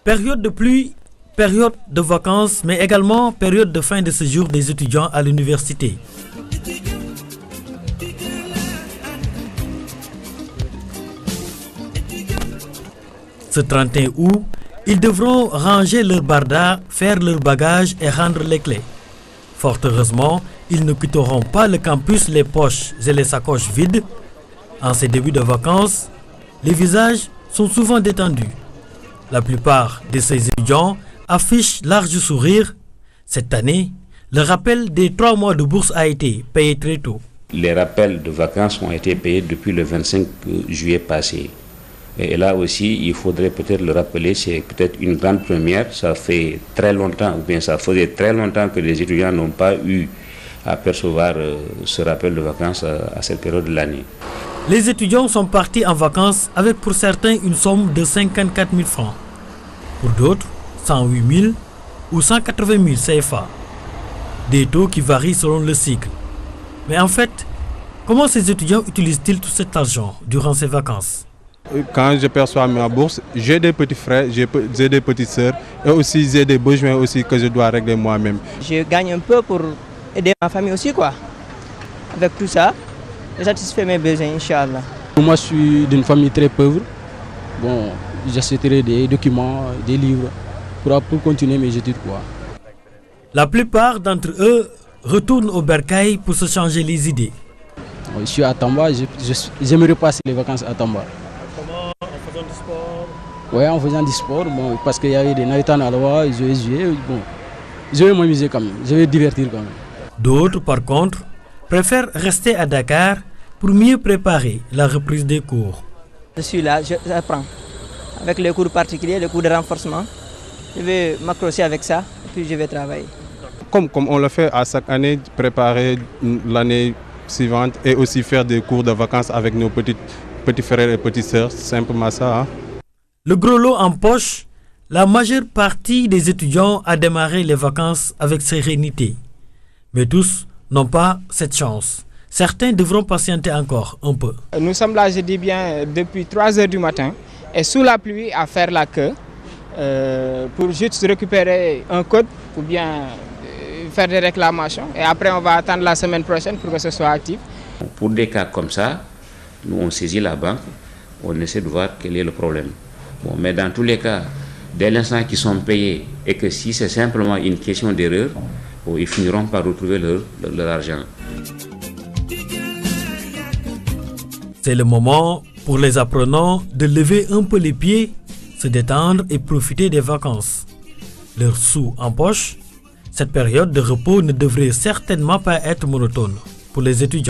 Période de pluie, période de vacances, mais également période de fin de séjour des étudiants à l'université. Ce 31 août, ils devront ranger leur barda, faire leurs bagages et rendre les clés. Fort heureusement, ils ne quitteront pas le campus les poches et les sacoches vides. En ces débuts de vacances, les visages sont souvent détendus. La plupart de ces étudiants affichent large sourire. Cette année, le rappel des 3 mois de bourse a été payé très tôt. Les rappels de vacances ont été payés depuis le 25 juillet passé. Et là aussi, il faudrait peut-être le rappeler, c'est peut-être une grande première. Ça fait très longtemps, ou bien ça faisait très longtemps que les étudiants n'ont pas eu à percevoir ce rappel de vacances à cette période de l'année. Les étudiants sont partis en vacances avec pour certains une somme de 54 000 francs. Pour d'autres, 108 000 ou 180 000 CFA. Des taux qui varient selon le cycle. Mais en fait, comment ces étudiants utilisent-ils tout cet argent durant ces vacances? Quand je perçois ma bourse, j'ai des petits frères, j'ai des petites sœurs et aussi j'ai des besoins aussi que je dois régler moi-même. Je gagne un peu pour aider ma famille aussi quoi. Avec tout ça, je satisfais mes besoins, Inch'Allah. Moi je suis d'une famille très pauvre. Bon, j'achèterai des documents, des livres pour continuer mes études quoi. La plupart d'entre eux retournent au Bercail pour se changer les idées. Je suis à Tamba, j'aimerais passer les vacances à Tamba. Comment? En faisant du sport? Oui, en faisant du sport, bon, parce qu'il y avait des naïtans à l'Oua, je vais jouer, bon, je vais m'amuser quand même, je vais divertir quand même. D'autres, par contre, préfèrent rester à Dakar pour mieux préparer la reprise des cours. Je suis là, j'apprends. Avec les cours particuliers, les cours de renforcement, je vais m'accrocher avec ça et puis je vais travailler. Comme on le fait à chaque année, préparer l'année suivante et aussi faire des cours de vacances avec nos petits frères et petites sœurs, c'est simplement ça. Hein? Le gros lot en poche, la majeure partie des étudiants a démarré les vacances avec sérénité. Mais tous n'ont pas cette chance. Certains devront patienter encore un peu. Nous sommes là, je dis bien, depuis 3 heures du matin et sous la pluie à faire la queue pour juste récupérer un code ou bien faire des réclamations. Et après, on va attendre la semaine prochaine pour que ce soit actif. Pour des cas comme ça, nous on saisit la banque, on essaie de voir quel est le problème. Bon, mais dans tous les cas, dès l'instant qu'ils sont payés et que si c'est simplement une question d'erreur, bon, ils finiront par retrouver leur argent. C'est le moment pour les apprenants de lever un peu les pieds, se détendre et profiter des vacances. Leurs sous en poche, cette période de repos ne devrait certainement pas être monotone pour les étudiants.